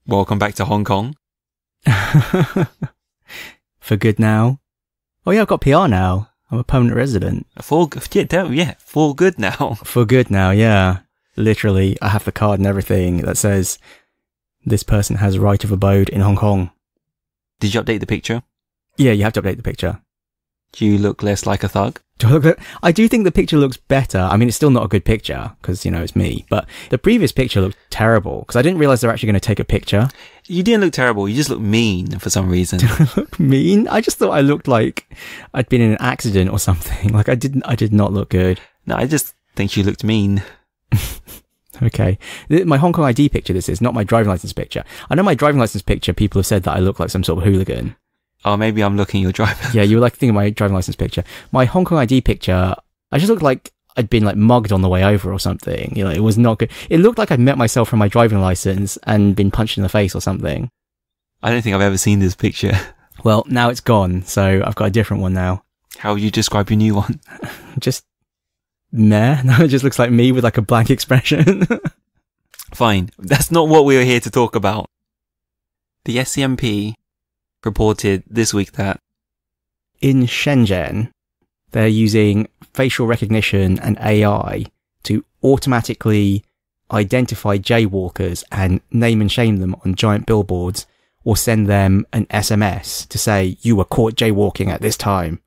Welcome back to Hong Kong. For good now. Oh yeah, I've got PR now. I'm a permanent resident. For good now. For good now, yeah. Literally, I have the card and everything that says this person has right of abode in Hong Kong. Did you update the picture? Yeah, you have to update the picture. Do you look less like a thug? I do think the picture looks better. I mean, it's still not a good picture because, it's me. But the previous picture looked terrible because I didn't realize they're actually going to take a picture. You didn't look terrible. You just look mean for some reason. Did I look mean? I just thought I looked like I'd been in an accident or something. Like I did not look good. No, I just think you looked mean. Okay. My Hong Kong ID picture, this is not my driving license picture. I know my driving license picture, people have said that I look like some sort of hooligan. Oh, maybe I'm looking at your driver. Yeah, you were like thinking of my driving license picture. My Hong Kong ID picture, I just looked like I'd been like mugged on the way over or something. It was not good. It looked like I'd met myself from my driving license and been punched in the face or something. I don't think I've ever seen this picture. Well, now it's gone, so I've got a different one now. How would you describe your new one? Just meh. No, it just looks like me with like a blank expression. Fine. That's not what we were here to talk about. The SCMP reported this week that in Shenzhen, they're using facial recognition and AI to automatically identify jaywalkers and name and shame them on giant billboards or send them an SMS to say, you were caught jaywalking at this time.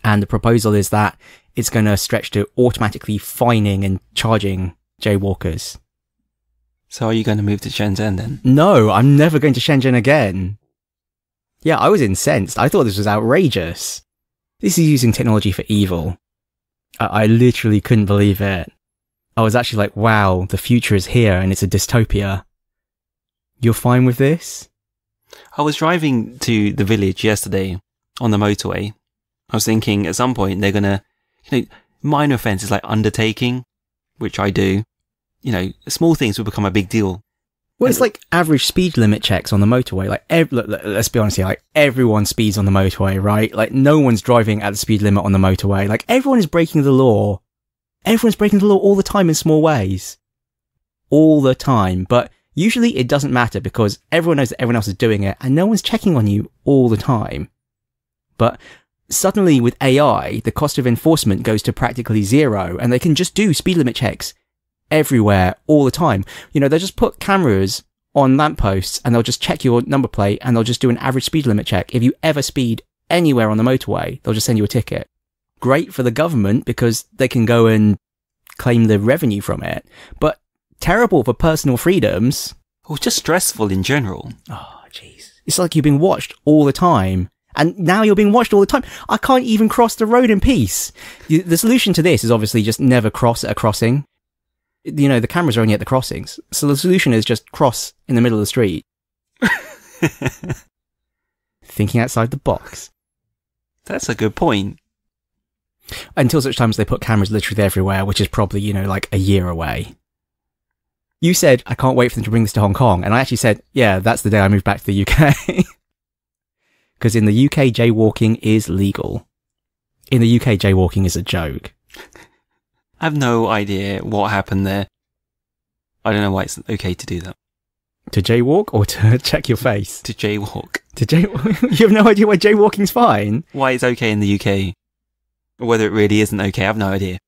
And the proposal is that it's going to stretch to automatically fining and charging jaywalkers. So are you going to move to Shenzhen then? No, I'm never going to Shenzhen again. Yeah, I was incensed. I thought this was outrageous. This is using technology for evil. I literally couldn't believe it. I was actually like, wow, the future is here and it's a dystopia. You're fine with this? I was driving to the village yesterday on the motorway. I was thinking at some point they're going to, minor offences like undertaking, which I do. Small things will become a big deal. Well, it's like average speed limit checks on the motorway. Like, let's be honest here, like everyone speeds on the motorway, right? Like no one's driving at the speed limit on the motorway. Like everyone is breaking the law. Everyone's breaking the law all the time in small ways. All the time. But usually it doesn't matter because everyone knows that everyone else is doing it and no one's checking on you all the time. But suddenly with AI, the cost of enforcement goes to practically zero and they can just do speed limit checks everywhere all the time. They'll just put cameras on lampposts and they'll just check your number plate and they'll just do an average speed limit check. If you ever speed anywhere on the motorway, they'll just send you a ticket. Great for the government because they can go and claim the revenue from it, but terrible for personal freedoms. Or just stressful in general. Oh, jeez. It's like you're being watched all the time. And now you're being watched all the time. I can't even cross the road in peace. The solution to this is obviously just never cross at a crossing. The cameras are only at the crossings. So the solution is just cross in the middle of the street. Thinking outside the box. That's a good point. Until such time as they put cameras literally everywhere, which is probably, like a year away. You said, I can't wait for them to bring this to Hong Kong. And I actually said, yeah, that's the day I move back to the UK. Because in the UK, jaywalking is legal. In the UK, jaywalking is a joke. I have no idea what happened there. I don't know why it's okay to do that. To jaywalk or to check your face? To jaywalk. You have no idea why jaywalking's fine? Why it's okay in the UK. Or whether it really isn't okay, I have no idea.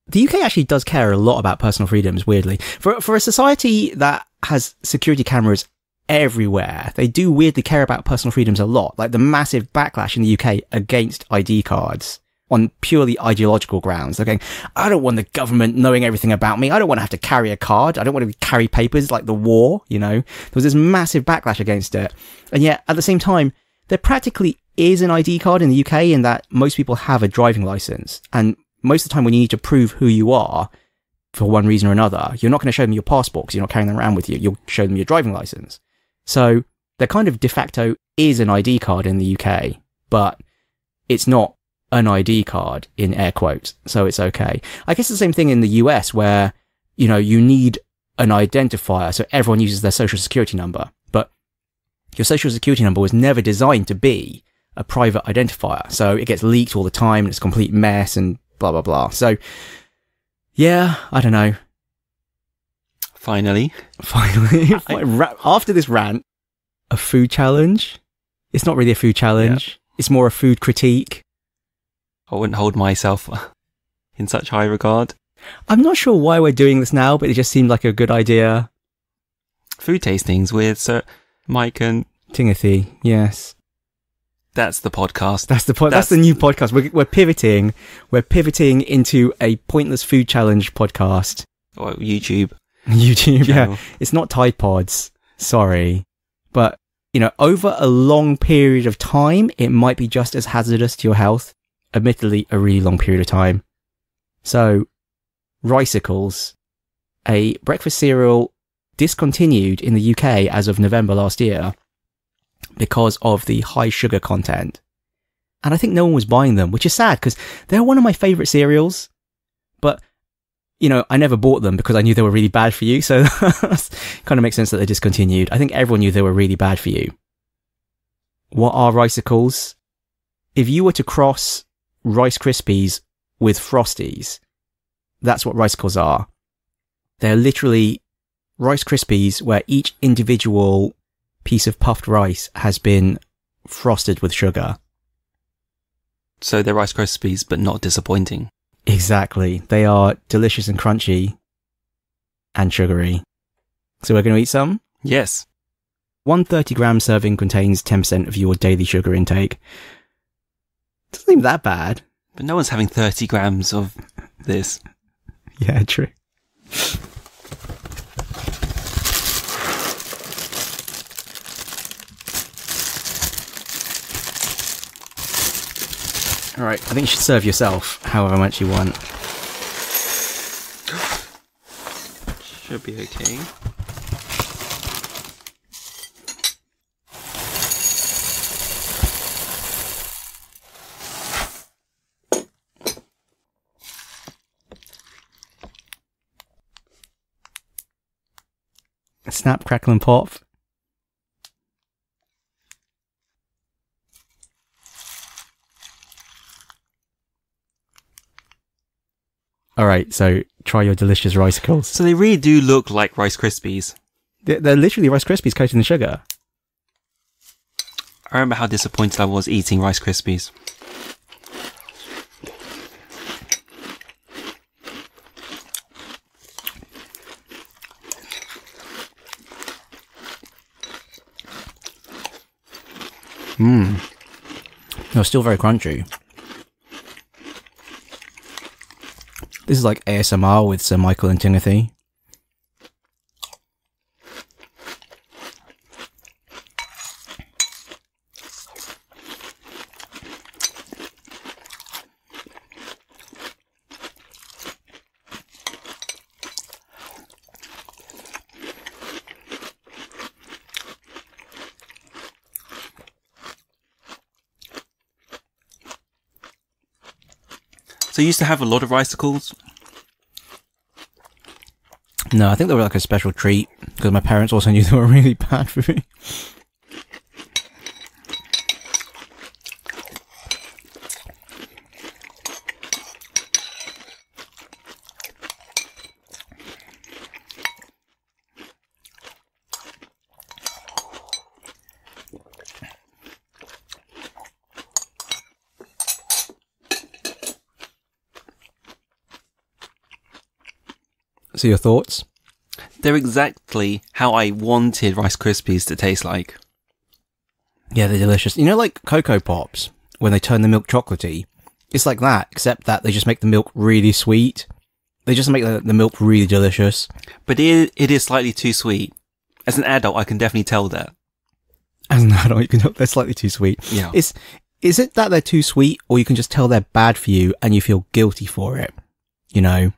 The UK actually does care a lot about personal freedoms, weirdly. For a society that has security cameras everywhere, they do weirdly care about personal freedoms a lot. Like the massive backlash in the UK against ID cards. On purely ideological grounds. They're going, I don't want the government knowing everything about me. I don't want to have to carry a card. I don't want to carry papers like the war, There was this massive backlash against it. And yet, at the same time, there practically is an ID card in the UK in that most people have a driving license. And most of the time when you need to prove who you are, for one reason or another, you're not going to show them your passport because you're not carrying them around with you. You'll show them your driving license. So, there kind of de facto is an ID card in the UK, but it's not an ID card in air quotes, so it's okay. I guess the same thing in the US where, you need an identifier, so everyone uses their social security number, but your social security number was never designed to be a private identifier, so it gets leaked all the time and it's a complete mess and blah blah blah. So, yeah, I don't know. Finally. After this rant, a food challenge. It's not really a food challenge. Yeah. It's more a food critique. I wouldn't hold myself in such high regard. I'm not sure why we're doing this now, but it just seemed like a good idea. Food tastings with Sir Mike and Timothy, yes. That's the podcast. That's the new podcast. We're pivoting. We're pivoting into a pointless food challenge podcast. Or YouTube. YouTube, channel. Yeah. It's not Tide Pods. Sorry. But, over a long period of time, it might be just as hazardous to your health. Admittedly, a really long period of time. So, Ricicles, a breakfast cereal discontinued in the UK as of November last year because of the high sugar content. And I think no one was buying them, which is sad because they're one of my favourite cereals. But, I never bought them because I knew they were really bad for you. So that kind of makes sense that they discontinued. I think everyone knew they were really bad for you. What are Ricicles? If you were to cross Rice Krispies with Frosties, that's what Ricicles are. They're literally Rice Krispies where each individual piece of puffed rice has been frosted with sugar. So they're Rice Krispies, but not disappointing. Exactly. They are delicious and crunchy and sugary. So we're going to eat some? Yes. 130-gram serving contains 10% of your daily sugar intake. Doesn't seem that bad. But no one's having 30 grams of this. Yeah, true. Alright, I think you should serve yourself however much you want. Should be okay. Snap, crackle and pop. Alright, so try your delicious Ricicles. So they really do look like Rice Krispies. They're literally Rice Krispies coated in sugar. I remember how disappointed I was eating Rice Krispies. They're still very crunchy. This is like ASMR with Sir Michael and Timothy. So you used to have a lot of Ricicles? No, I think they were like a special treat because my parents also knew they were really bad for me. So your thoughts? They're exactly how I wanted Rice Krispies to taste like. Yeah, they're delicious. You know, like Cocoa Pops, when they turn the milk chocolatey? It's like that, except that they just make the milk really sweet. They just make the milk really delicious. But it is slightly too sweet. As an adult, I can definitely tell that. As an adult, you can tell they're slightly too sweet. Yeah. Is it that they're too sweet, or you can just tell they're bad for you and you feel guilty for it? You know?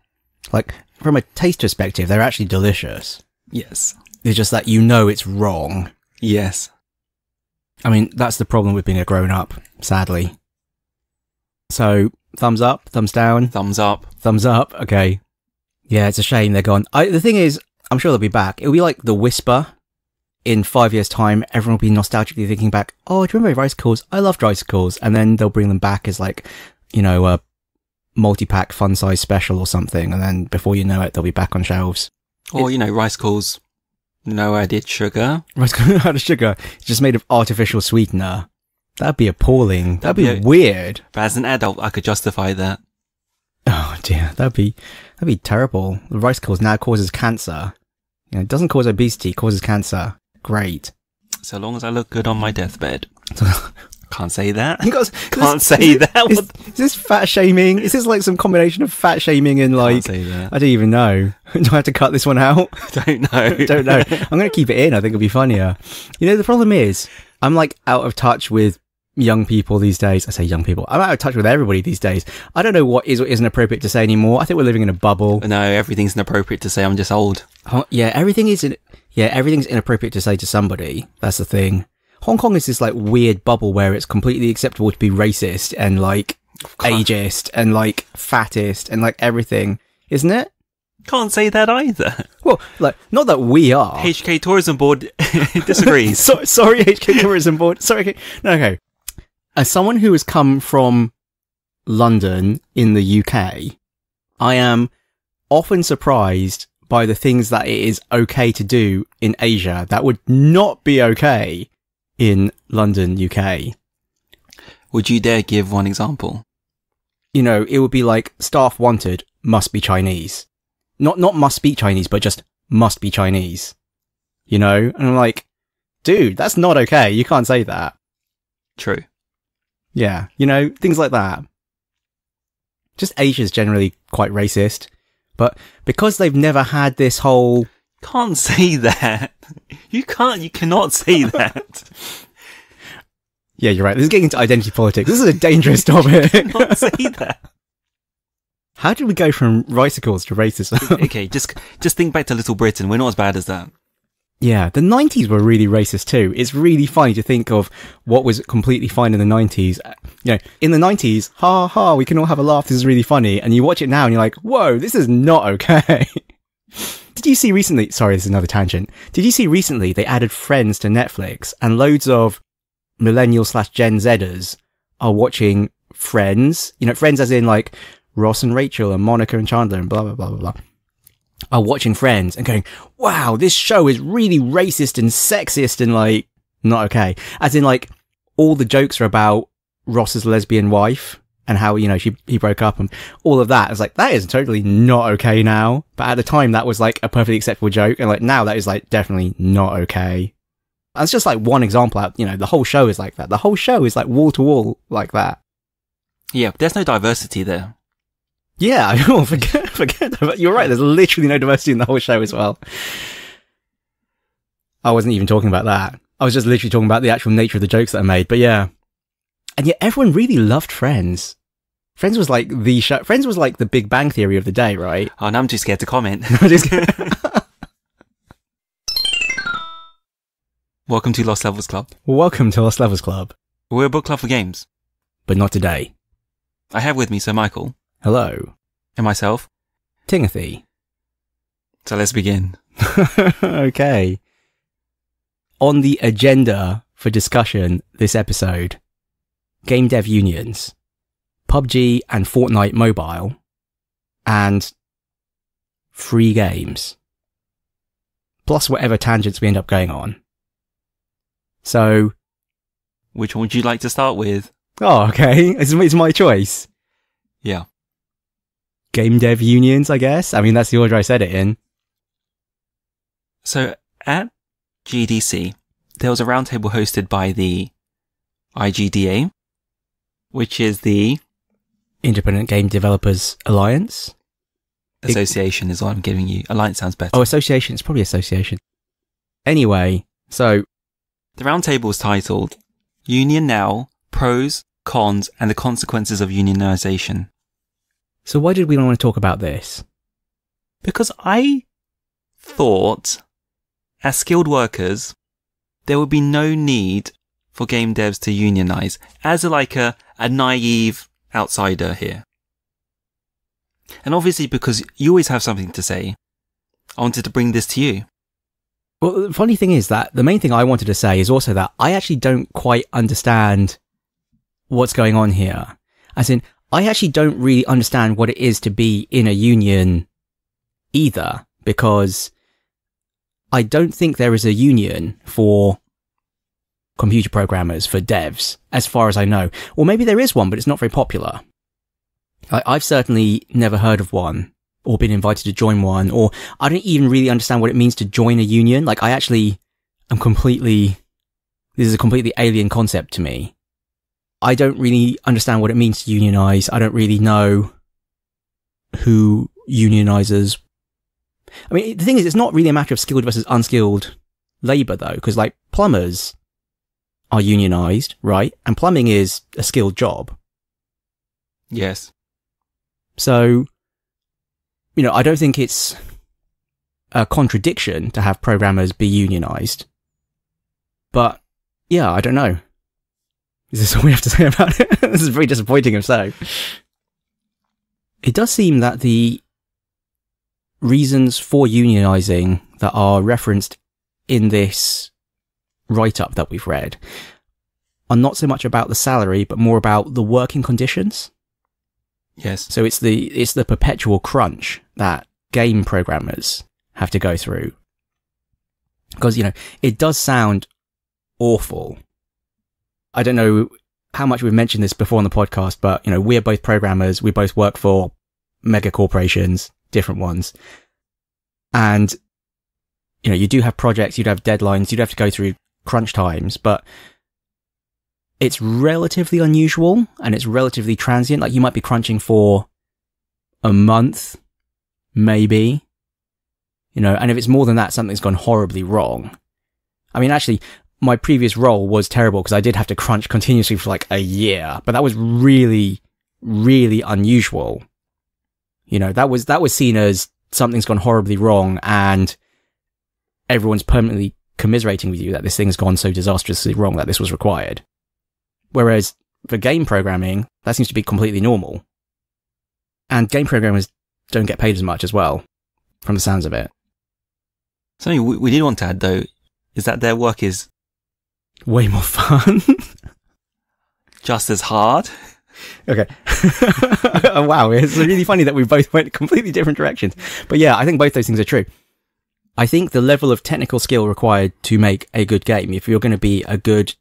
Like, from a taste perspective, they're actually delicious. Yes. It's just that you know it's wrong. Yes. I mean, that's the problem with being a grown-up, sadly. So, thumbs up, thumbs down? Thumbs up. Thumbs up, okay. Yeah, it's a shame they're gone. The thing is, I'm sure they'll be back. It'll be like The Whisper. In 5 years' time, everyone will be nostalgically thinking back, oh, do you remember Ricicles? I loved Ricicles. And then they'll bring them back as like, you know, a multi-pack fun-size special or something. And then before you know it, they'll be back on shelves. Or, Ricicles, no added sugar. Ricicles out of sugar. It's just made of artificial sweetener. That'd be appalling. That'd be weird. But as an adult, I could justify that. Oh dear, that'd be terrible. The Ricicles now causes cancer. It doesn't cause obesity, it causes cancer. Great. So long as I look good on my deathbed. Can't say that. Can't say that. Is this fat shaming? Is this like some combination of fat shaming and like... Can't say that. I don't even know. Do I have to cut this one out? Don't know. Don't know. I'm going to keep it in. I think it'll be funnier. The problem is, I'm like out of touch with young people these days. I say young people. I'm out of touch with everybody these days. I don't know what is or isn't appropriate to say anymore. I think we're living in a bubble. No, everything's inappropriate to say. I'm just old. Yeah, everything's inappropriate to say to somebody. That's the thing. Hong Kong is this like weird bubble where it's completely acceptable to be racist and like ageist and like fattest and like everything, isn't it? Can't say that either. Well, like, not that we are. HK Tourism Board disagrees. Sorry, HK Tourism Board. Sorry. No, okay. As someone who has come from London in the UK, I am often surprised by the things that it is okay to do in Asia that would not be okay in London, UK. Would you dare give one example? It would be like staff wanted must be Chinese. Not must speak Chinese, but just must be Chinese. And I'm like, dude, that's not okay. You can't say that. True. Yeah, things like that. Just Asia's generally quite racist. But because they've never had this whole... Can't say that. You cannot say that. Yeah, you're right. This is getting into identity politics. This is a dangerous topic. Can't say that. How did we go from Ricicles to racism? Okay, just think back to Little Britain. We're not as bad as that. Yeah, the 90s were really racist too. It's really funny to think of what was completely fine in the 90s. In the 90s, ha ha, we can all have a laugh, this is really funny. And you watch it now and you're like, whoa, this is not okay. Did you see recently, sorry, this is another tangent. Did you see recently they added Friends to Netflix and loads of millennial/Gen Zers are watching Friends? Friends as in like Ross and Rachel and Monica and Chandler and blah, blah, blah, blah, blah. Are watching Friends and going, wow, this show is really racist and sexist and like, not okay. As in like, all the jokes are about Ross's lesbian wife and how, he broke up and all of that. It's like, that is totally not okay now. But at the time, that was like a perfectly acceptable joke. And like, now that is like definitely not okay. That's just like one example out, the whole show is like that. The whole show is like wall to wall like that. Yeah, there's no diversity there. Yeah, forget. You're right. There's literally no diversity in the whole show as well. I wasn't even talking about that. I was just literally talking about the actual nature of the jokes that are made. But yeah, and yet everyone really loved Friends. Friends was like the show. Friends was like the Big Bang Theory of the day, right? Oh, now I'm too scared to comment. Welcome to Lost Levels Club. Welcome to Lost Levels Club. We're a book club for games, but not today. I have with me Sir Michael. Hello. And myself. Timothy. So let's begin. Okay. On the agenda for discussion this episode, game dev unions, PUBG and Fortnite mobile, and free games. Plus whatever tangents we end up going on. So... which one would you like to start with? Oh, okay. It's my choice. Yeah. Game dev unions, I guess. I mean, that's the order I said it in. So, at GDC, there was a roundtable hosted by the IGDA, which is the... Independent Game Developers Alliance? Association is what I'm giving you. Alliance sounds better. Oh, association. It's probably association. Anyway, so... the roundtable was titled Union Now, Pros, Cons, and the Consequences of Unionization. So why did we want to talk about this? Because I thought, as skilled workers, there would be no need for game devs to unionize, as a naive outsider here. And obviously because you always have something to say, I wanted to bring this to you. Well, the funny thing is that the main thing I wanted to say is also that I actually don't quite understand what's going on here. As in, I actually don't really understand what it is to be in a union either, because I don't think there is a union for computer programmers, for devs, as far as I know. Or maybe there is one, but it's not very popular. I've certainly never heard of one or been invited to join one, or I don't even really understand what it means to join a union. Like, I actually am this is a completely alien concept to me. I don't really understand what it means to unionize. I don't really know who unionizes. I mean, the thing is, it's not really a matter of skilled versus unskilled labor, though, because, like, plumbers are unionized, right? And plumbing is a skilled job. Yes. So, I don't think it's a contradiction to have programmers be unionized. But, yeah, I don't know. Is this all we have to say about it? This is very disappointing if so. It does seem that the reasons for unionizing that are referenced in this write-up that we've read are not so much about the salary, but more about the working conditions. Yes. So it's the perpetual crunch that game programmers have to go through. Because, it does sound awful. I don't know how much we've mentioned this before on the podcast, but, we're both programmers. We both work for mega corporations, different ones. And, you do have projects, you'd have deadlines, you'd have to go through crunch times, but it's relatively unusual and it's relatively transient. Like, you might be crunching for a month, maybe, and if it's more than that, something's gone horribly wrong. I mean, actually, my previous role was terrible because I did have to crunch continuously for like a year, but that was really, really unusual. That was seen as something's gone horribly wrong and everyone's permanently commiserating with you that this thing's gone so disastrously wrong that this was required. Whereas for game programming, that seems to be completely normal. And game programmers don't get paid as much as well, from the sounds of it. Something we did want to add, though, is that their work is way more fun. Just as hard. Okay. Wow, it's really funny that we both went completely different directions. But yeah, I think both those things are true. I think the level of technical skill required to make a good game, if you're going to be a good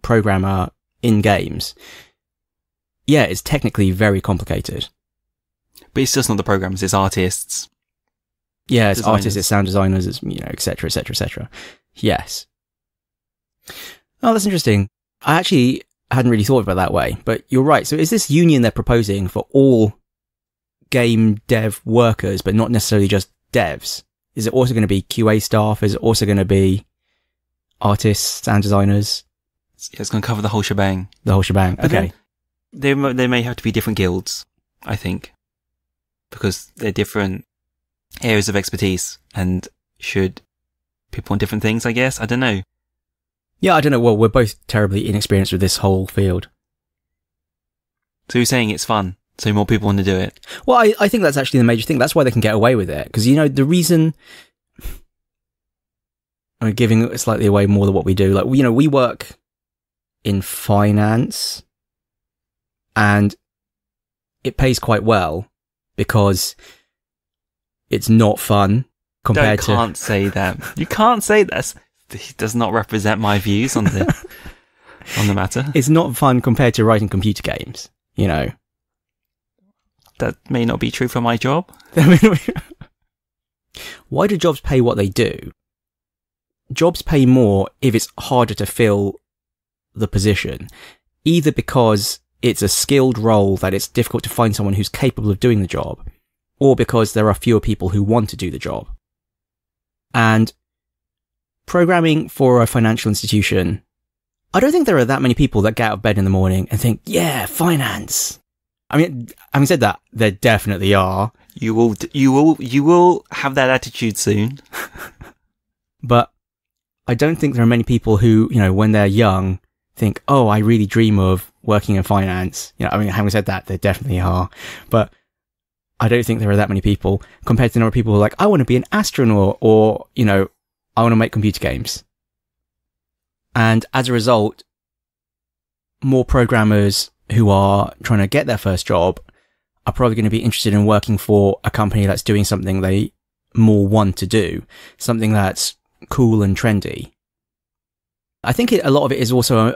programmer in games, yeah, it's technically very complicated. But it's just not the programmers, it's artists. Yeah, it's designers. Artists, it's sound designers, it's, et cetera, et cetera, et cetera. Yes. Oh, that's interesting. I actually hadn't really thought about it that way, but you're right. So is this union they're proposing for all game dev workers, but not necessarily just devs? Is it also going to be QA staff? Is it also going to be artists, sound designers? It's going to cover the whole shebang. The whole shebang. But Okay. There may have to be different guilds, I think, because they're different areas of expertise and should people want different things, I guess. I don't know. Yeah, I don't know. Well, we're both terribly inexperienced with this whole field. So you're saying it's fun, so more people want to do it? Well, I think that's actually the major thing. That's why they can get away with it. Because, the reason... I'm giving slightly away more than what we do. Like, we work in finance and it pays quite well because it's not fun compared to... You can't say that. You can't say that. It does not represent my views on the matter. It's not fun compared to writing computer games, That may not be true for my job. Why do jobs pay what they do? Jobs pay more if it's harder to fill the position, either because it's a skilled role that it's difficult to find someone who's capable of doing the job, or because there are fewer people who want to do the job. And programming for a financial institution, I don't think there are that many people that get out of bed in the morning and think, yeah, finance. I mean, having said that, there definitely are. You will have that attitude soon. But I don't think there are many people who, when they're young, think, oh, I really dream of working in finance. Having said that, there definitely are. But I don't think there are that many people compared to the number of people who are like, I want to be an astronaut, or, I want to make computer games. And as a result, more programmers who are trying to get their first job are probably going to be interested in working for a company that's doing something they more one to do, something that's cool and trendy. I think a lot of it is also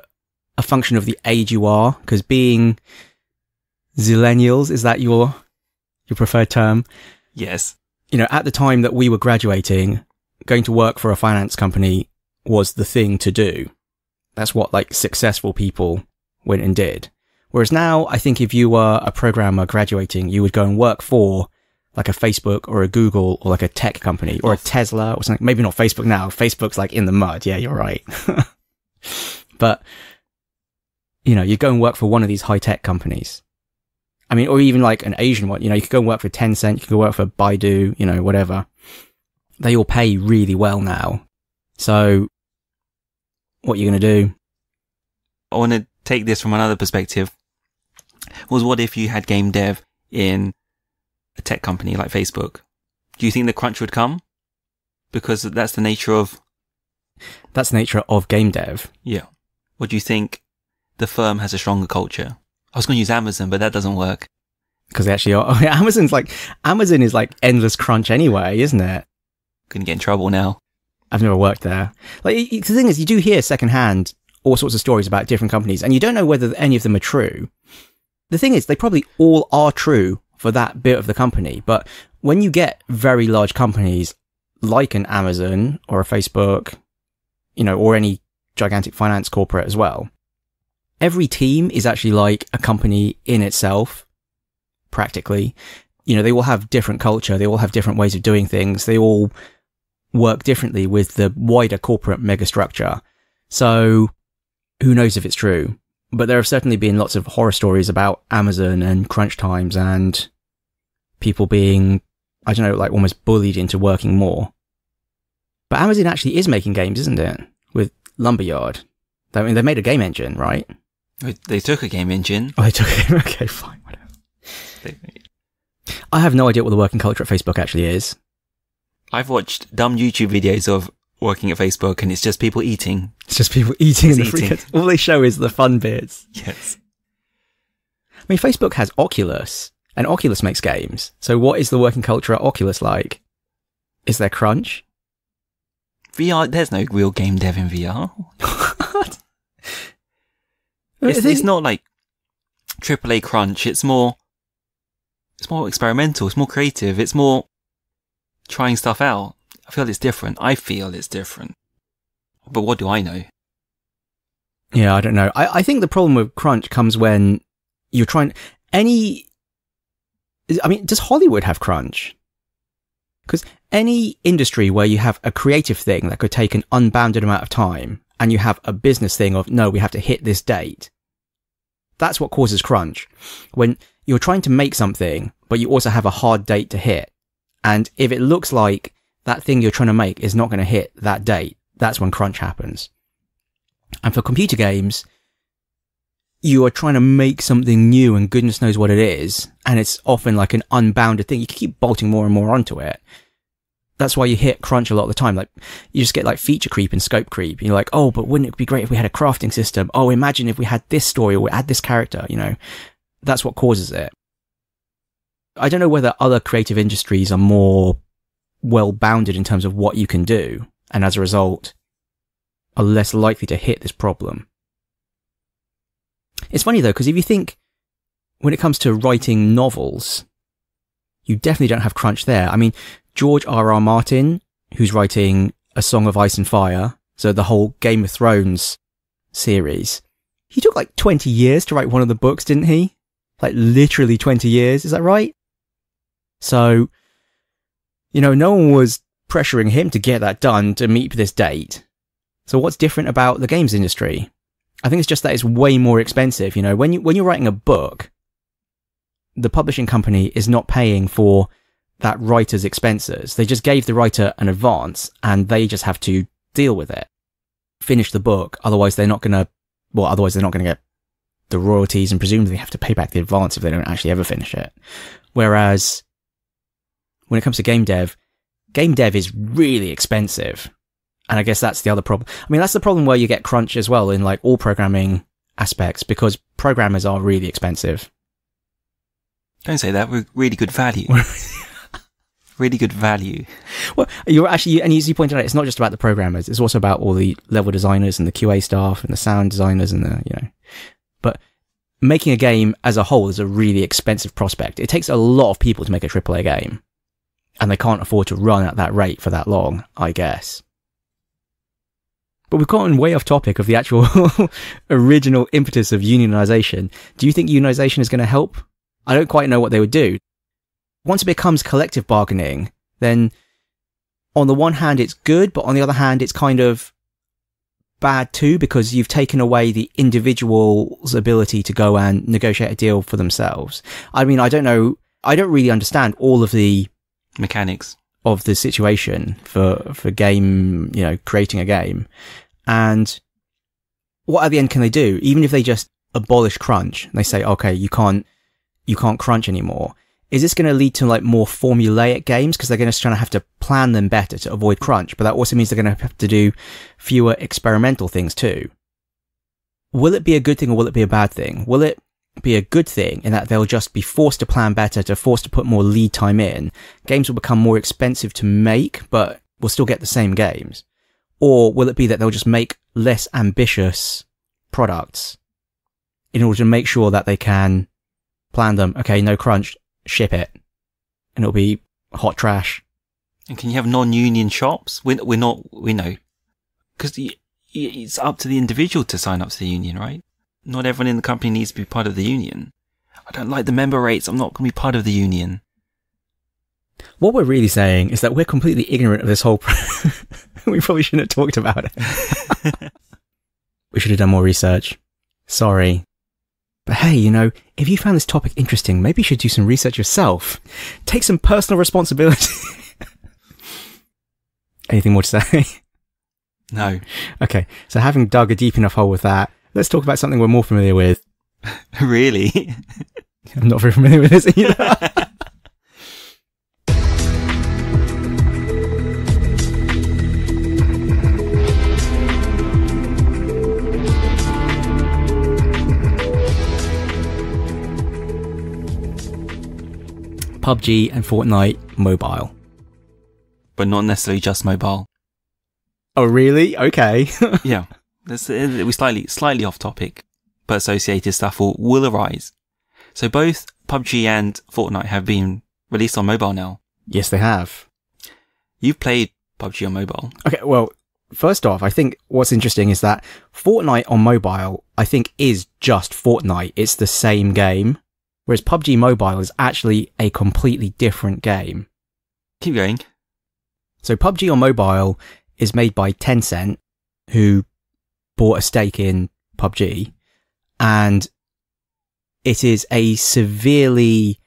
a function of the age you are, because being zillennials, is that your preferred term? Yes. You know, at the time that we were graduating, going to work for a finance company was the thing to do. That's what like successful people went and did. Whereas now, I think if you were a programmer graduating, you would go and work for like a Facebook or a Google or like a tech company or a Tesla or something. Maybe not Facebook now. Facebook's like in the mud. Yeah, you're right. But, you know, you go and work for one of these high tech companies. I mean, or even like an Asian one, you know, you could go and work for Tencent, you could go work for Baidu, you know, whatever. They all pay really well now. So what are you going to do? I want to take this from another perspective. Was what if you had game dev in a tech company like Facebook? Do you think the crunch would come? Because that's the nature of... That's the nature of game dev. Yeah. Or do you think the firm has a stronger culture? I was going to use Amazon, but that doesn't work. Because they actually are. Amazon is like endless crunch anyway, isn't it? Couldn't get in trouble now. I've never worked there. Like, the thing is, you do hear secondhand all sorts of stories about different companies, and you don't know whether any of them are true. The thing is, they probably all are true for that bit of the company, but when you get very large companies like an Amazon or a Facebook, you know, or any gigantic finance corporate as well, every team is actually like a company in itself, practically. You know, they all have different culture, they all have different ways of doing things, they all work differently with the wider corporate megastructure. So who knows if it's true? But there have certainly been lots of horror stories about Amazon and crunch times and people being, I don't know, like almost bullied into working more. But Amazon actually is making games, isn't it? With Lumberyard. I mean, they made a game engine, right? They took a game engine. Oh, they took it. Okay, fine, whatever. I have no idea what the working culture at Facebook actually is. I've watched dumb YouTube videos of working at Facebook, and it's just people eating. It's just people eating in the free. All they show is the fun bits. Yes. I mean, Facebook has Oculus, and Oculus makes games. So what is the working culture at Oculus like? Is there crunch? VR, there's no real game dev in VR. What? It's not like AAA crunch. It's more experimental. It's more creative. It's more trying stuff out. I feel it's different. But what do I know? Yeah, I don't know. I think the problem with crunch comes when you're trying... does Hollywood have crunch? Because any industry where you have a creative thing that could take an unbounded amount of time, and you have a business thing of, no, we have to hit this date, that's what causes crunch. When you're trying to make something, but you also have a hard date to hit. And if it looks like that thing you're trying to make is not going to hit that date, that's when crunch happens. And for computer games, you are trying to make something new and goodness knows what it is. And it's often like an unbounded thing. You can keep bolting more and more onto it. That's why you hit crunch a lot of the time. Like, you just get like feature creep and scope creep. You're like, oh, but wouldn't it be great if we had a crafting system? Oh, imagine if we had this story or we had this character, you know. That's what causes it. I don't know whether other creative industries are more well bounded in terms of what you can do, and as a result, are less likely to hit this problem. It's funny though, because if you think, when it comes to writing novels, you definitely don't have crunch there. I mean, George R.R. Martin, who's writing A Song of Ice and Fire, so the whole Game of Thrones series, he took like 20 years to write one of the books, didn't he? Like literally 20 years, is that right? So, you know, no one was pressuring him to get that done to meet this date. So what's different about the games industry? I think it's just that it's way more expensive. You know, when you're writing a book, the publishing company is not paying for that writer's expenses. They just gave the writer an advance and they just have to deal with it. Finish the book. Otherwise they're not going to get the royalties, and presumably they have to pay back the advance if they don't actually ever finish it. Whereas when it comes to game dev is really expensive. And I guess that's the other problem. I mean, that's the problem where you get crunch as well in like all programming aspects, because programmers are really expensive. Don't say that. We're really good value. really good value. Well, you're actually, and as you pointed out, it's not just about the programmers. It's also about all the level designers and the QA staff and the sound designers and but making a game as a whole is a really expensive prospect. It takes a lot of people to make a AAA game, and they can't afford to run at that rate for that long, I guess. But we've gotten way off topic of the actual original impetus of unionization. Do you think unionization is going to help? I don't quite know what they would do. Once it becomes collective bargaining, then on the one hand it's good, but on the other hand it's kind of bad too, because you've taken away the individual's ability to go and negotiate a deal for themselves. I mean, I don't know, I don't really understand all of the mechanics of the situation for game, creating a game. And what at the end can they do? Even if they just abolish crunch, and they say, okay, you can't crunch anymore. Is this going to lead to more formulaic games? Because they're going to have to plan them better to avoid crunch. But that also means they're going to have to do fewer experimental things too. Will it be a good thing or will it be a bad thing? Will it be a good thing in that they'll just be forced to plan better, forced to put more lead time in? Games will become more expensive to make, but we'll still get the same games. Or will it be that they'll just make less ambitious products in order to make sure that they can plan them? Okay, no crunch. Ship it, and it'll be hot trash. And can you have non-union shops? We know, because it's up to the individual to sign up to the union, right? Not everyone in the company needs to be part of the union. I don't like the member rates. I'm not going to be part of the union. What we're really saying is that we're completely ignorant of this whole. We probably shouldn't have talked about it. We should have done more research. Sorry. But hey, if you found this topic interesting, maybe you should do some research yourself. Take some personal responsibility. Anything more to say? No. Okay, so having dug a deep enough hole with that, let's talk about something we're more familiar with. Really? I'm not very familiar with this either. PUBG and Fortnite mobile. But not necessarily just mobile. Oh, really? Okay. Yeah. We're slightly off topic, but associated stuff will arise. So both PUBG and Fortnite have been released on mobile now. Yes, they have. You've played PUBG on mobile. Okay, well, first off, I think what's interesting is that Fortnite on mobile, I think, is just Fortnite. It's the same game. Whereas PUBG Mobile is actually a completely different game. Keep going. So PUBG on mobile is made by Tencent, who bought a stake in PUBG, and it is a severely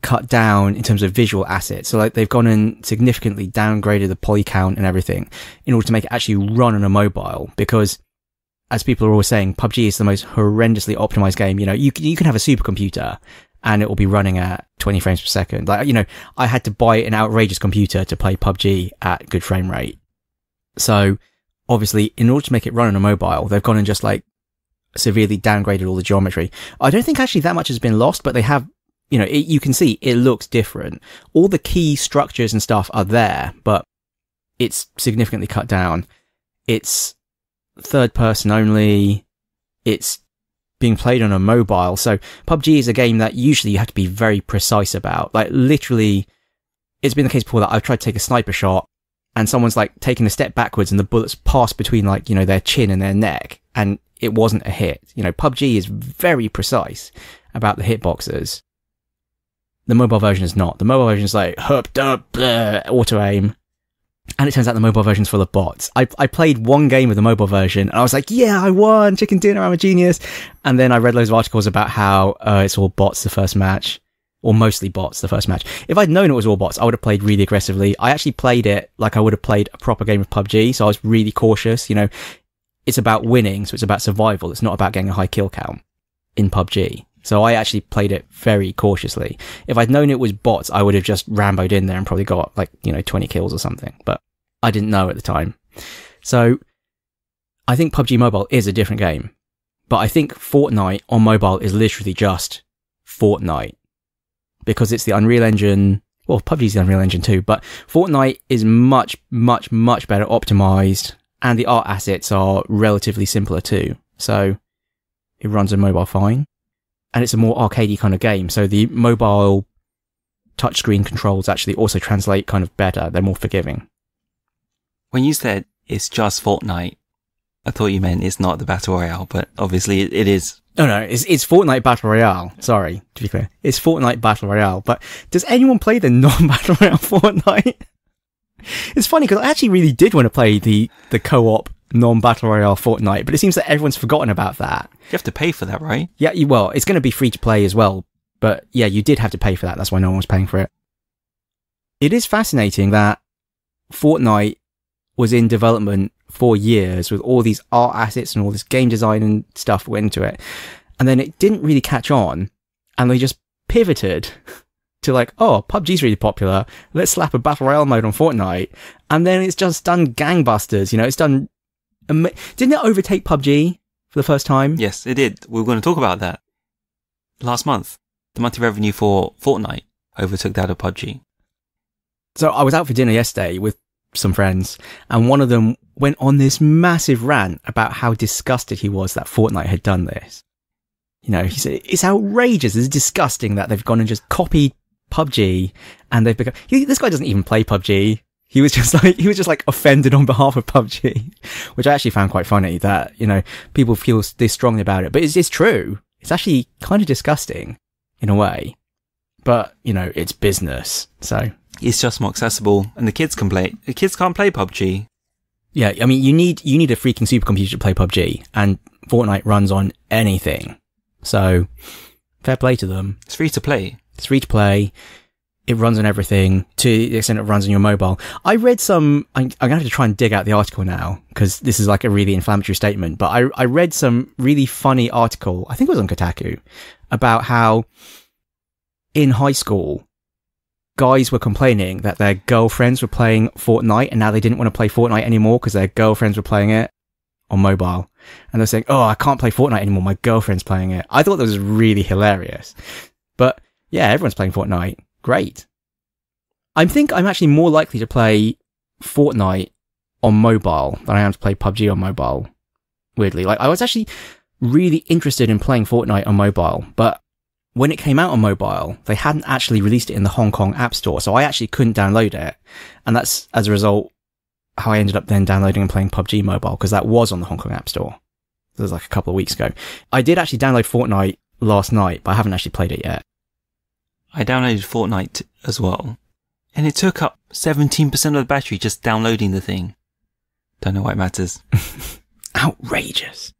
cut down in terms of visual assets. So they've gone and significantly downgraded the poly count and everything in order to make it actually run on a mobile, because as people are always saying, PUBG is the most horrendously optimized game. You can have a supercomputer and it will be running at 20 frames per second. I had to buy an outrageous computer to play PUBG at good frame rate. So obviously, in order to make it run on a mobile, they've gone and just severely downgraded all the geometry. I don't think actually that much has been lost, but they have, you can see it looks different. All the key structures and stuff are there, but it's significantly cut down. It's third person only. It's being played on a mobile. So PUBG is a game that usually you have to be very precise about. Literally, it's been the case before that I've tried to take a sniper shot and someone's taking a step backwards and the bullets pass between their chin and their neck and it wasn't a hit. PUBG is very precise about the hitboxes. The mobile version is not. The mobile version is hooped up, auto aim. And it turns out the mobile version's full of bots. I played one game with the mobile version and I was like, yeah, I won, chicken dinner, I'm a genius. And then I read loads of articles about how it's all bots the first match, or mostly bots the first match. If I'd known it was all bots, I would have played really aggressively. I actually played it like I would have played a proper game of PUBG, so I was really cautious. It's about winning, so it's about survival. It's not about getting a high kill count in PUBG. So I actually played it very cautiously. If I'd known it was bots, I would have just Rambo'd in there and probably got 20 kills or something. But I didn't know at the time. So I think PUBG Mobile is a different game. But I think Fortnite on mobile is literally just Fortnite. Because it's the Unreal Engine well, PUBG's the Unreal Engine too, but Fortnite is much, much, much better optimized, and the art assets are relatively simpler too. So it runs on mobile fine, and it's a more arcadey kind of game. So the mobile touchscreen controls actually also translate kind of better. They're more forgiving. When you said it's just Fortnite, I thought you meant it's not the Battle Royale, but obviously it is. No, it's Fortnite Battle Royale. Sorry, to be clear. It's Fortnite Battle Royale. But does anyone play the non-Battle Royale Fortnite? It's funny because I actually really did want to play the co-op non-Battle Royale Fortnite, but it seems that everyone's forgotten about that. You have to pay for that, right? Yeah, well, it's going to be free to play as well. But yeah, you did have to pay for that. That's why no one was paying for it. It is fascinating that Fortnite was in development for years with all these art assets and all this game design and stuff went into it. And then it didn't really catch on. And they just pivoted to like, oh, PUBG's really popular. Let's slap a Battle Royale mode on Fortnite. And then it's just done gangbusters. You know, it's done... Didn't it overtake PUBG for the first time? Yes, it did. We were going to talk about that. Last month, the monthly revenue for Fortnite overtook that of PUBG. So I was out for dinner yesterday with some friends, and one of them went on this massive rant about how disgusted he was that Fortnite had done this. You know, he said, it's outrageous, it's disgusting that they've gone and just copied PUBG, and they've become... This guy doesn't even play PUBG. He was just like offended on behalf of PUBG, which I actually found quite funny that, you know, people feel this strongly about it. But it's true. It's actually kind of disgusting in a way, but you know, it's business. So it's just more accessible, and the kids can play. The kids can't play PUBG. Yeah, I mean, you need a freaking supercomputer to play PUBG, and Fortnite runs on anything. So fair play to them. It's free to play. It's free to play. It runs on everything to the extent it runs on your mobile. I read some, I'm going to have to try and dig out the article now because this is like a really inflammatory statement, but I read some really funny article, I think it was on Kotaku, about how in high school, guys were complaining that their girlfriends were playing Fortnite and now they didn't want to play Fortnite anymore because their girlfriends were playing it on mobile. And they're saying, oh, I can't play Fortnite anymore. My girlfriend's playing it. I thought that was really hilarious. But yeah, everyone's playing Fortnite. Great. I think I'm actually more likely to play Fortnite on mobile than I am to play PUBG on mobile. Weirdly. Like, I was actually really interested in playing Fortnite on mobile, but when it came out on mobile, they hadn't actually released it in the Hong Kong App Store, so I actually couldn't download it. And that's, as a result, how I ended up then downloading and playing PUBG Mobile, because that was on the Hong Kong App Store. It was like a couple of weeks ago. I did actually download Fortnite last night, but I haven't actually played it yet. I downloaded Fortnite as well, and it took up 17% of the battery just downloading the thing. Don't know why it matters. Outrageous.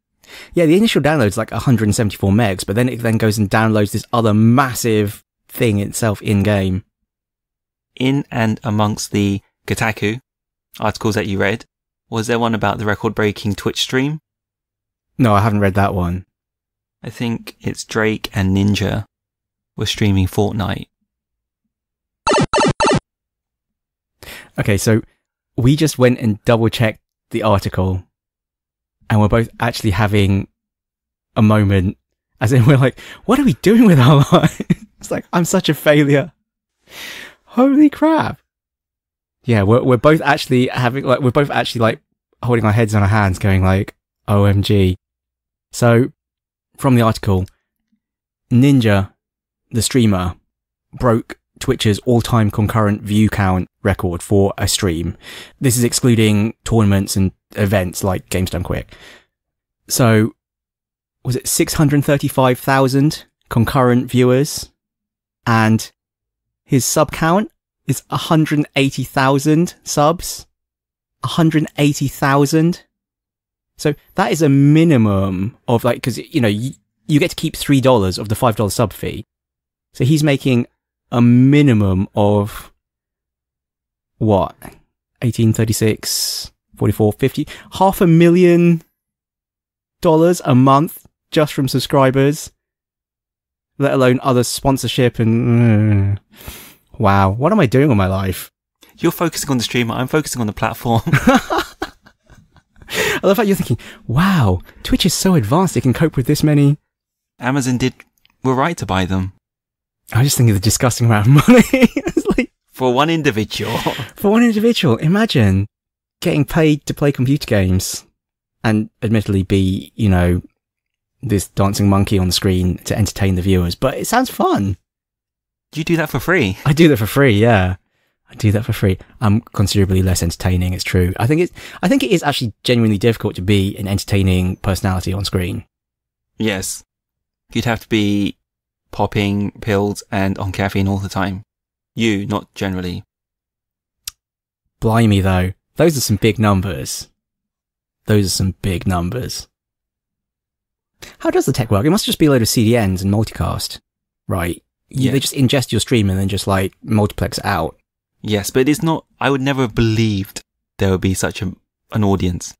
Yeah, the initial download is like 174 megs, but then it then goes and downloads this other massive thing itself in-game. In and amongst the Kotaku articles that you read, was there one about the record-breaking Twitch stream? No, I haven't read that one. I think it's Drake and Ninja were streaming Fortnite. Okay, so we just went and double-checked the article, and we're both actually having a moment, as in we're like, what are we doing with our lives? It's like, I'm such a failure. Holy crap. Yeah, we're both actually having, like, we're both actually, like, holding our heads on our hands going, like, OMG. So, from the article, Ninja, the streamer, broke Twitch's all-time concurrent view count record for a stream. This is excluding tournaments and events like Games Done Quick. So, was it 635,000 concurrent viewers? And his sub count is 180,000 subs. 180,000. So that is a minimum of, like, because, you know, you get to keep $3 of the $5 sub fee. So he's making a minimum of, what? 1836, 44, 50, $500,000 a month just from subscribers, let alone other sponsorship and, wow, what am I doing with my life? You're focusing on the streamer, I'm focusing on the platform. I love how you're thinking, wow, Twitch is so advanced, it can cope with this many. Amazon were right to buy them. I was just thinking of the disgusting amount of money. It's like, For one individual. For one individual. Imagine getting paid to play computer games and admittedly be, you know, this dancing monkey on the screen to entertain the viewers. But it sounds fun. Do you do that for free? I do that for free, yeah. I do that for free. I'm considerably less entertaining, it's true. I think it is actually genuinely difficult to be an entertaining personality on screen. Yes. You'd have to be popping pills and on caffeine all the time. You, not generally. Blimey, though. Those are some big numbers. Those are some big numbers. How does the tech work? It must just be a load of CDNs and multicast, right? Yeah. They just ingest your stream and then just like multiplex it out. Yes, but it's not, I would never have believed there would be such an audience.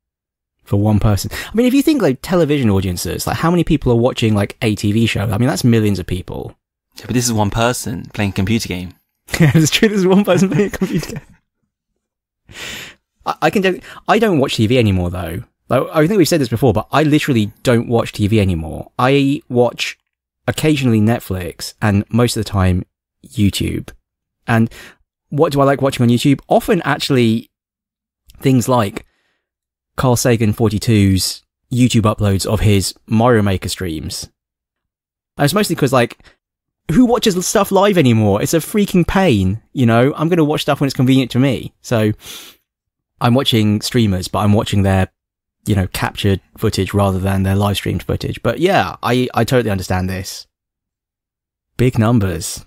For one person. I mean, if you think like television audiences, like how many people are watching like a TV show? I mean, that's millions of people. Yeah, but this is one person playing a computer game. Yeah, it's true. This is one person playing a computer game. I don't watch TV anymore though. Like, I think we've said this before, but I literally don't watch TV anymore. I watch occasionally Netflix and most of the time YouTube. And what do I like watching on YouTube? Often actually things like Carl Sagan 42's YouTube uploads of his Mario Maker streams. And it's mostly because like, who watches stuff live anymore? It's a freaking pain, you know? I'm going to watch stuff when it's convenient to me. So I'm watching streamers, but I'm watching their, you know, captured footage rather than their live streamed footage. But yeah, I totally understand this. Big numbers.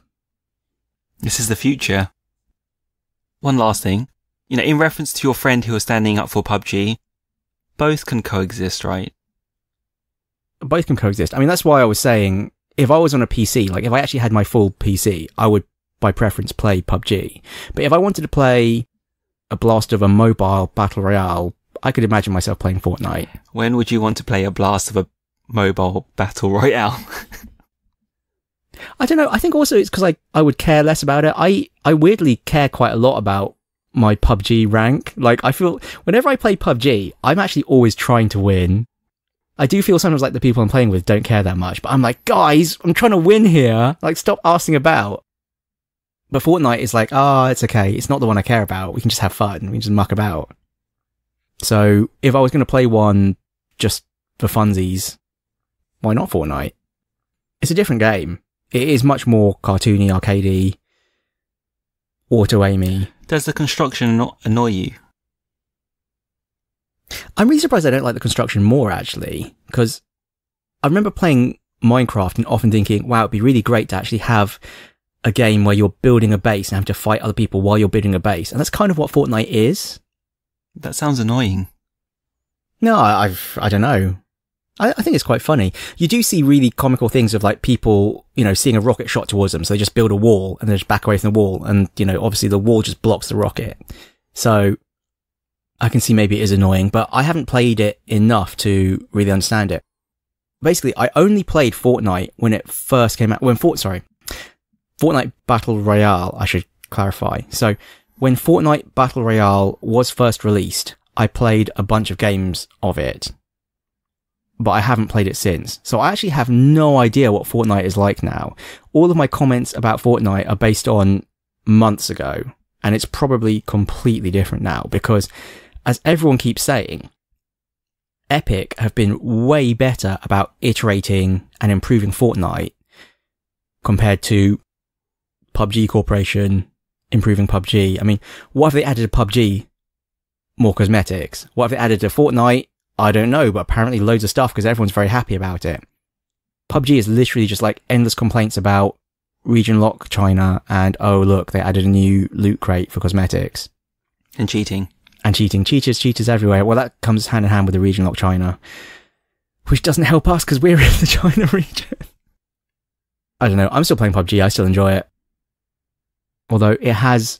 This is the future. One last thing. You know, in reference to your friend who was standing up for PUBG, both can coexist, right? Both can coexist. I mean, that's why I was saying, if I was on a PC, like if I actually had my full PC, I would, by preference, play PUBG. But if I wanted to play a blast of a mobile battle royale, I could imagine myself playing Fortnite. When would you want to play a blast of a mobile battle royale? I don't know. I think also it's because I would care less about it. I weirdly care quite a lot about my PUBG rank. Like, I feel whenever I play PUBG, I'm actually always trying to win. I do feel sometimes like the people I'm playing with don't care that much, but I'm like, guys, I'm trying to win here. Like, stop asking about. But Fortnite is like, it's okay. It's not the one I care about. We can just have fun. We can just muck about. So if I was going to play one just for funsies, why not Fortnite? It's a different game. It is much more cartoony, arcadey, auto-aimy. Does the construction not annoy you? I'm really surprised I don't like the construction more, actually, because I remember playing Minecraft and often thinking, wow, it'd be really great to actually have a game where you're building a base and have to fight other people while you're building a base. And that's kind of what Fortnite is. That sounds annoying. No, I don't know. I think it's quite funny. You do see really comical things of like people, you know, seeing a rocket shot towards them. So they just build a wall and they just back away from the wall. And, you know, obviously the wall just blocks the rocket. So I can see maybe it is annoying, but I haven't played it enough to really understand it. Basically, I only played Fortnite when it first came out. Fortnite Battle Royale, I should clarify. So when Fortnite Battle Royale was first released, I played a bunch of games of it. But I haven't played it since. So I actually have no idea what Fortnite is like now. All of my comments about Fortnite are based on months ago. And it's probably completely different now because, as everyone keeps saying, Epic have been way better about iterating and improving Fortnite compared to PUBG Corporation improving PUBG. I mean, what have they added to PUBG? More cosmetics. What have they added to Fortnite? I don't know, but apparently loads of stuff because everyone's very happy about it. PUBG is literally just like endless complaints about region lock China and, oh look, they added a new loot crate for cosmetics. And cheating. And cheating. Cheaters everywhere. Well, that comes hand in hand with the region lock China, which doesn't help us because we're in the China region. I don't know. I'm still playing PUBG. I still enjoy it. Although it has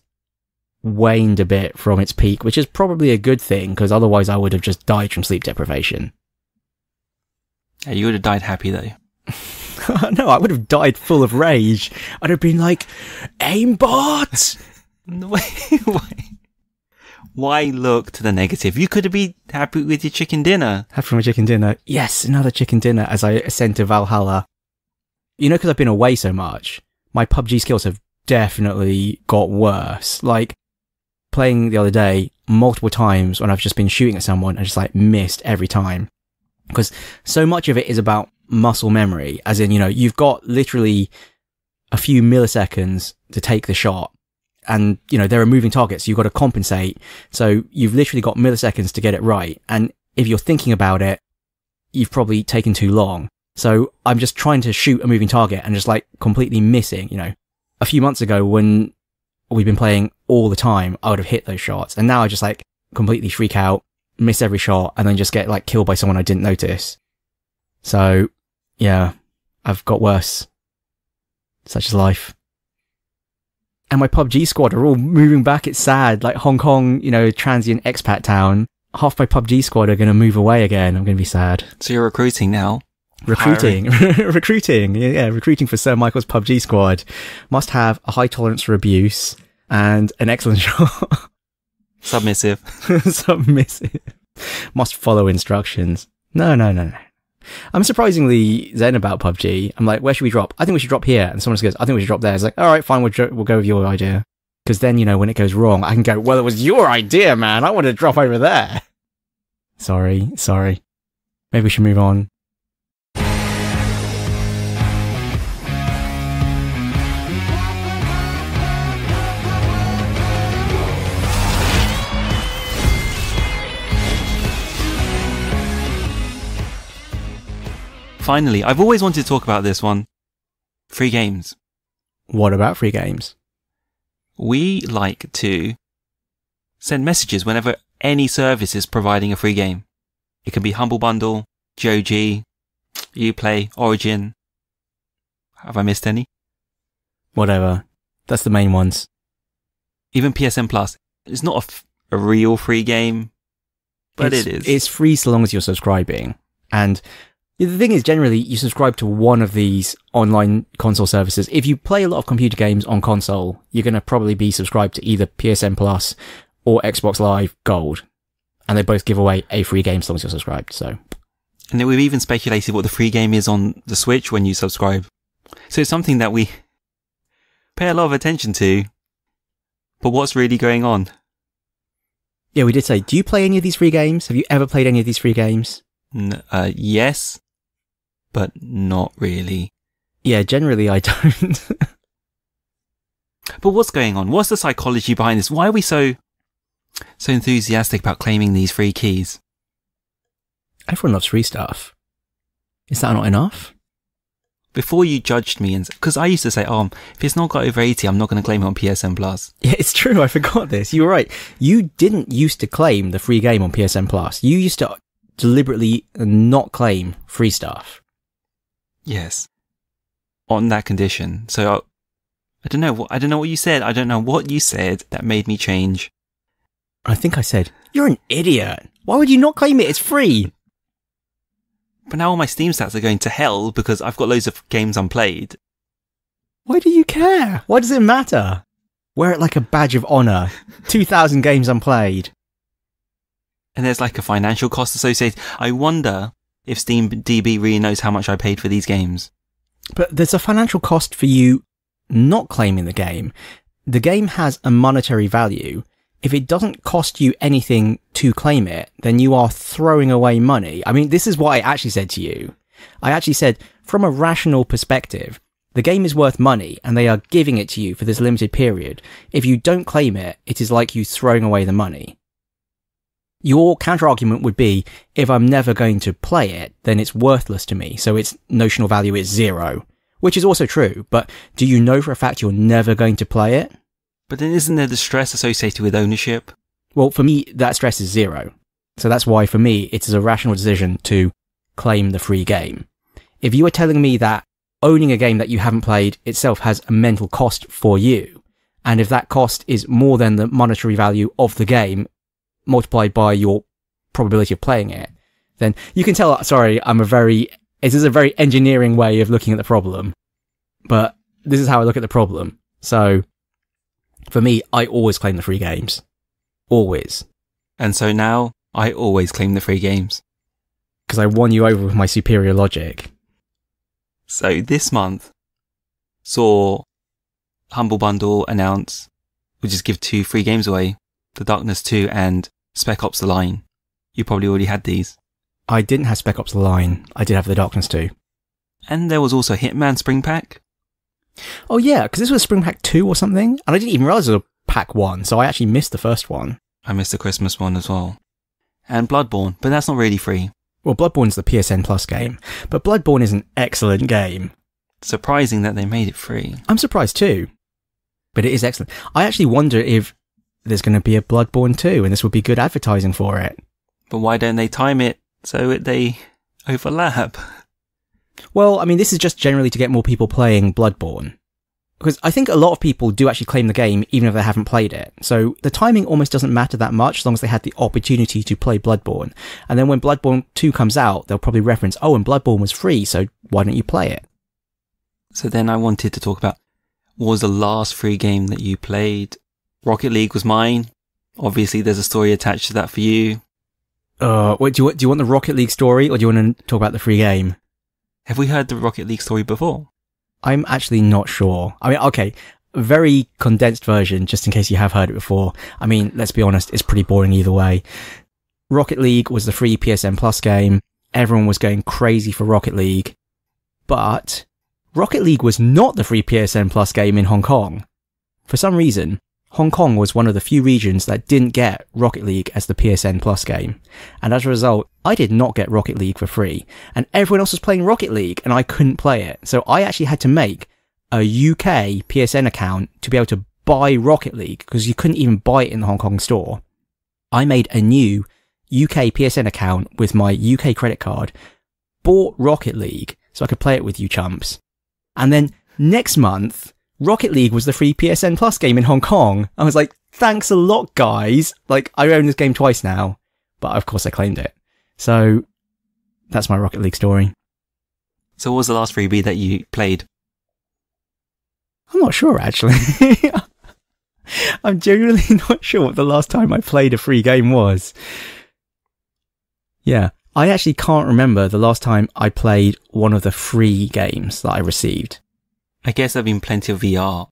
waned a bit from its peak, which is probably a good thing because otherwise I would have just died from sleep deprivation. Yeah, you would have died happy though. No, I would have died full of rage. I'd have been like, aimbot! Why look to the negative? You could have been happy with your chicken dinner. Happy with my chicken dinner. Yes, another chicken dinner as I ascend to Valhalla. You know, because I've been away so much, my PUBG skills have definitely got worse. Like, playing the other day multiple times when I've just been shooting at someone and just like missed every time. Because so much of it is about muscle memory, as in, you know, you've got literally a few milliseconds to take the shot. And, you know, there are moving targets. You've got to compensate. So you've literally got milliseconds to get it right. And if you're thinking about it, you've probably taken too long. So I'm just trying to shoot a moving target and just like completely missing, you know. A few months ago when we've been playing all the time, I would have hit those shots. And now I just like completely freak out, miss every shot, and then just get like killed by someone I didn't notice. So yeah, I've got worse. Such is life. And my PUBG squad are all moving back. It's sad. Like Hong Kong, you know, transient expat town. Half my PUBG squad are going to move away again. I'm going to be sad. So you're recruiting now? Recruiting. Recruiting. Yeah, recruiting for Sir Michael's PUBG squad. Must have a high tolerance for abuse and an excellent shot. Submissive. Submissive. Must follow instructions. No. I'm surprisingly zen about PUBG. I'm like, where should we drop? I think we should drop here. And someone else goes, I think we should drop there. It's like, all right, fine, we'll go with your idea. Because then, you know, when it goes wrong, I can go, well, it was your idea, man. I wanted to drop over there. Sorry. Maybe we should move on. Finally, I've always wanted to talk about this one. Free games. What about free games? We like to send messages whenever any service is providing a free game. It can be Humble Bundle, GOG, Uplay, Origin. Have I missed any? Whatever. That's the main ones. Even PSN Plus. It's not a real free game, but it is. It's free so long as you're subscribing. And the thing is, generally, you subscribe to one of these online console services. If you play a lot of computer games on console, you're going to probably be subscribed to either PSN Plus or Xbox Live Gold. And they both give away a free game as long as you're subscribed, so. And then we've even speculated what the free game is on the Switch when you subscribe. So it's something that we pay a lot of attention to. But what's really going on? Yeah, we did say, do you play any of these free games? Have you ever played any of these free games? Yes. But not really. Yeah, generally I don't. But what's going on? What's the psychology behind this? Why are we so enthusiastic about claiming these free keys? Everyone loves free stuff. Is that not enough? Before you judged me, because I used to say, if it's not got over 80, I'm not going to claim it on PSN Plus. Yeah, it's true. I forgot this. You were right. You didn't used to claim the free game on PSN Plus. You used to deliberately not claim free stuff. Yes. On that condition. So I don't know what you said. I don't know what you said that made me change. I think I said, you're an idiot. Why would you not claim it? It's free. But now all my Steam stats are going to hell because I've got loads of games unplayed. Why do you care? Why does it matter? Wear it like a badge of honour. 2,000 games unplayed. And there's like a financial cost associated. I wonder if Steam DB really knows how much I paid for these games. But there's a financial cost for you not claiming the game. The game has a monetary value. If it doesn't cost you anything to claim it, then you are throwing away money. I mean, this is what I actually said to you. I actually said, from a rational perspective, the game is worth money and they are giving it to you for this limited period. If you don't claim it, it is like you throwing away the money. Your counter-argument would be, if I'm never going to play it, then it's worthless to me, so its notional value is 0. Which is also true, but do you know for a fact you're never going to play it? But then isn't there the stress associated with ownership? Well, for me, that stress is 0. So that's why, for me, it is a rational decision to claim the free game. If you are telling me that owning a game that you haven't played itself has a mental cost for you, and if that cost is more than the monetary value of the game, multiplied by your probability of playing it, then you can tell, sorry, it is a very engineering way of looking at the problem. But this is how I look at the problem. So, for me, I always claim the free games. Always. And so now, I always claim the free games. Because I won you over with my superior logic. So this month saw Humble Bundle announce we'll just give 2 free games away, The Darkness 2 and Spec Ops The Line. You probably already had these. I didn't have Spec Ops The Line. I did have The Darkness 2. And there was also Hitman Spring Pack. Oh yeah, because this was Spring Pack 2 or something, and I didn't even realise it was Pack 1, so I actually missed the first one. I missed the Christmas one as well. And Bloodborne, but that's not really free. Well, Bloodborne's the PSN Plus game, but Bloodborne is an excellent game. Surprising that they made it free. I'm surprised too, but it is excellent. I actually wonder if there's going to be a Bloodborne 2, and this would be good advertising for it. But why don't they time it so they overlap? Well, I mean, this is just generally to get more people playing Bloodborne. Because I think a lot of people do actually claim the game even if they haven't played it. So the timing almost doesn't matter that much as long as they had the opportunity to play Bloodborne. And then when Bloodborne 2 comes out, they'll probably reference, oh, and Bloodborne was free, so why don't you play it? So then I wanted to talk about what was the last free game that you played. Rocket League was mine. Obviously, there's a story attached to that for you. Wait, do you want the Rocket League story, or do you want to talk about the free game? Have we heard the Rocket League story before? I'm actually not sure. I mean, okay, very condensed version, just in case you have heard it before. I mean, let's be honest, it's pretty boring either way. Rocket League was the free PSN Plus game. Everyone was going crazy for Rocket League. But Rocket League was not the free PSN Plus game in Hong Kong. For some reason, Hong Kong was one of the few regions that didn't get Rocket League as the PSN Plus game. And as a result, I did not get Rocket League for free. And everyone else was playing Rocket League and I couldn't play it. So I actually had to make a UK PSN account to be able to buy Rocket League because you couldn't even buy it in the Hong Kong store. I made a new UK PSN account with my UK credit card, bought Rocket League so I could play it with you chumps. And then next month, Rocket League was the free PSN Plus game in Hong Kong. I was like, thanks a lot, guys. Like, I own this game twice now. But of course I claimed it. So, that's my Rocket League story. So what was the last freebie that you played? I'm not sure, actually. I'm genuinely not sure what the last time I played a free game was. Yeah, I actually can't remember the last time I played one of the free games that I received. I guess there have been plenty of VR.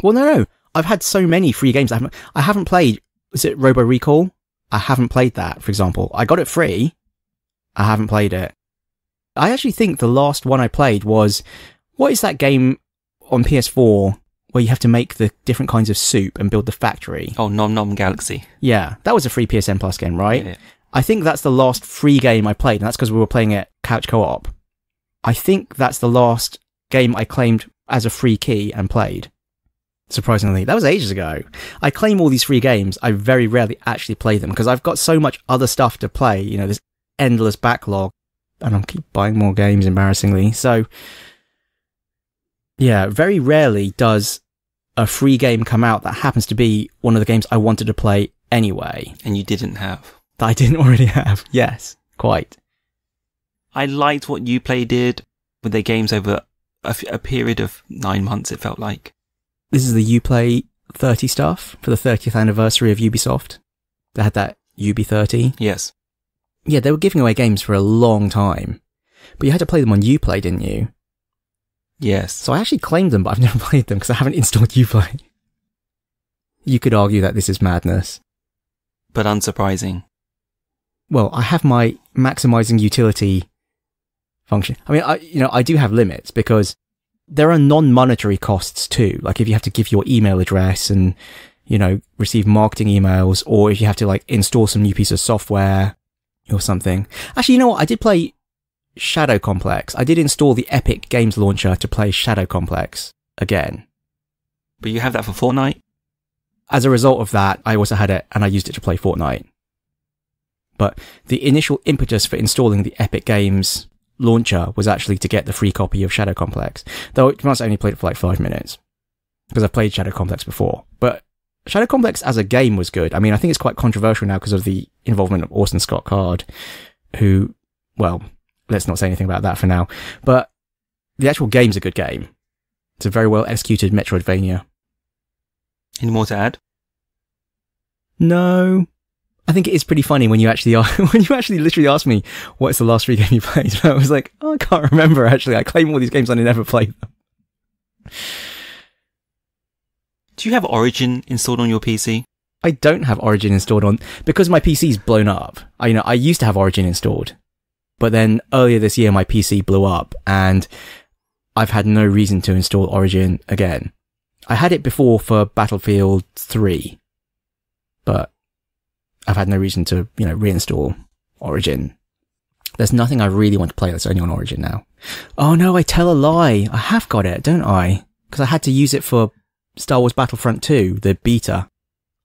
Well, no. I've had so many free games. I haven't played, is it Robo Recall? I haven't played that, for example. I got it free. I haven't played it. I actually think the last one I played was, what is that game on PS4 where you have to make the different kinds of soup and build the factory? Oh, Nom Nom Galaxy. Yeah, that was a free PSN Plus game, right? Yeah. I think that's the last free game I played, and that's because we were playing it couch co-op. I think that's the last game I claimed as a free key and played. Surprisingly, that was ages ago. I claim all these free games. I very rarely actually play them because I've got so much other stuff to play. You know, this endless backlog, and I keep buying more games, embarrassingly. So, yeah, very rarely does a free game come out that happens to be one of the games I wanted to play anyway. And you didn't have. That I didn't already have. Yes, quite. I liked what Uplay did with their games over a period of 9 months, it felt like. This is the Uplay 30 stuff for the 30th anniversary of Ubisoft. They had that Ubi30. Yes. Yeah, they were giving away games for a long time. But you had to play them on Uplay, didn't you? Yes. So I actually claimed them, but I've never played them because I haven't installed Uplay. You could argue that this is madness. But unsurprising. Well, I have my maximizing utility function. I mean, I do have limits because there are non-monetary costs too. Like if you have to give your email address and, receive marketing emails, or if you have to like install some new piece of software or something. Actually, you know what? I did play Shadow Complex. I did install the Epic Games Launcher to play Shadow Complex again. But you have that for Fortnite? As a result of that, I also had it and I used it to play Fortnite. But the initial impetus for installing the Epic Games Launcher was actually to get the free copy of Shadow Complex. Though I must only played it for like 5 minutes. Because I've played Shadow Complex before. But Shadow Complex as a game was good. I mean, I think it's quite controversial now because of the involvement of Orson Scott Card, who, well, let's not say anything about that for now. But the actual game's a good game. It's a very well executed Metroidvania. Any more to add? No. I think it is pretty funny when you actually literally ask me, what's the last free game you played? And I was like, oh, I can't remember actually. I claim all these games and I never played them. Do you have Origin installed on your PC? I don't have Origin installed on, because my PC's blown up. I used to have Origin installed, but then earlier this year my PC blew up and I've had no reason to install Origin again. I had it before for Battlefield 3, but I've had no reason to, reinstall Origin. There's nothing I really want to play that's only on Origin now. Oh no, I tell a lie. I have got it, don't I? Because I had to use it for Star Wars Battlefront 2, the beta.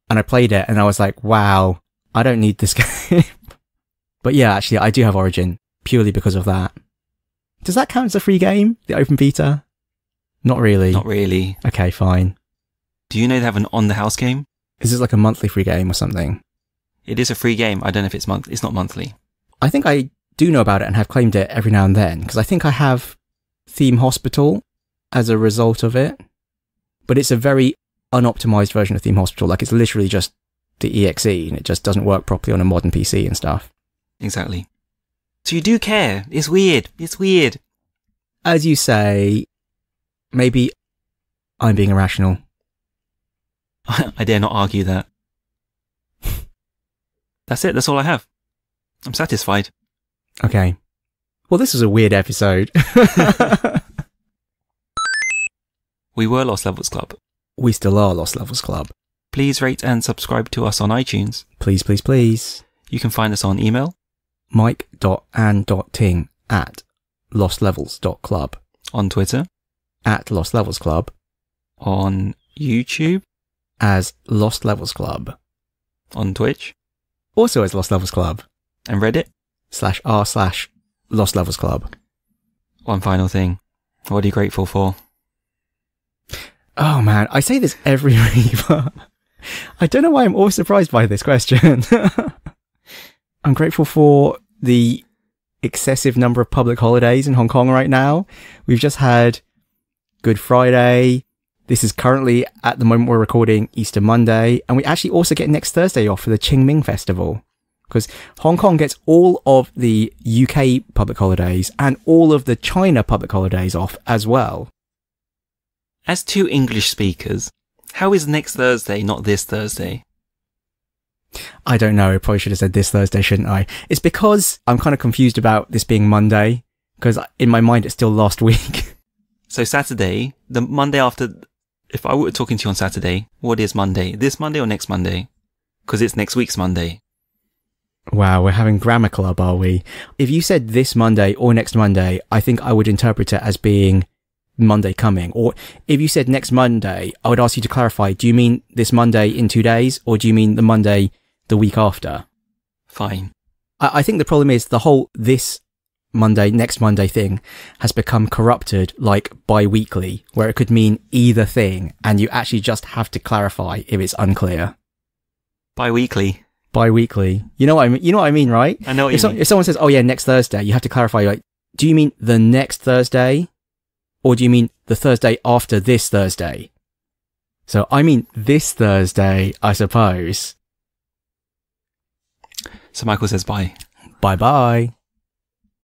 And I played it and I was like, wow, I don't need this game. But yeah, actually, I do have Origin purely because of that. Does that count as a free game? The open beta? Not really. Not really. Okay, fine. Do you know they have an on the house game? Is this like a monthly free game or something? It is a free game. I don't know if it's not monthly. I think I do know about it and have claimed it every now and then, because I think I have Theme Hospital as a result of it. But it's a very unoptimized version of Theme Hospital. Like, it's literally just the EXE and it just doesn't work properly on a modern PC and stuff. Exactly. So you do care. It's weird. It's weird. As you say, maybe I'm being irrational. I dare not argue that. That's it. That's all I have. I'm satisfied. Okay. Well, this was a weird episode. We were Lost Levels Club. We still are Lost Levels Club. Please rate and subscribe to us on iTunes. Please, please, please. You can find us on email. mike.and.ting@lostlevels.club. On Twitter. @lostlevelsclub. On YouTube. As Lost Levels Club. On Twitch. Also as Lost Levels Club. And Reddit. /r/Lost Levels Club. One final thing. What are you grateful for? Oh man, I say this every week, but I don't know why I'm always surprised by this question. I'm grateful for the excessive number of public holidays in Hong Kong right now. We've just had Good Friday. This is currently, at the moment we're recording, Easter Monday. And we actually also get next Thursday off for the Qingming Festival. Because Hong Kong gets all of the UK public holidays and all of the China public holidays off as well. As two English speakers, how is next Thursday not this Thursday? I don't know. I probably should have said this Thursday, shouldn't I? It's because I'm kind of confused about this being Monday, because in my mind it's still last week. So Saturday, the Monday after, if I were talking to you on Saturday, what is Monday? This Monday or next Monday? Because it's next week's Monday. Wow, we're having grammar club, are we? If you said this Monday or next Monday, I think I would interpret it as being Monday coming. Or if you said next Monday, I would ask you to clarify, do you mean this Monday in 2 days, or do you mean the Monday the week after? Fine. I think the problem is the whole this Monday, next Monday thing has become corrupted like bi-weekly, where it could mean either thing, and you actually just have to clarify if it's unclear. Bi-weekly. Bi-weekly. You know what I mean, right? I know what you mean. If someone says, oh yeah, next Thursday, you have to clarify, like, do you mean the next Thursday? Or do you mean the Thursday after this Thursday? So I mean this Thursday, I suppose. So Michael says bye. Bye-bye.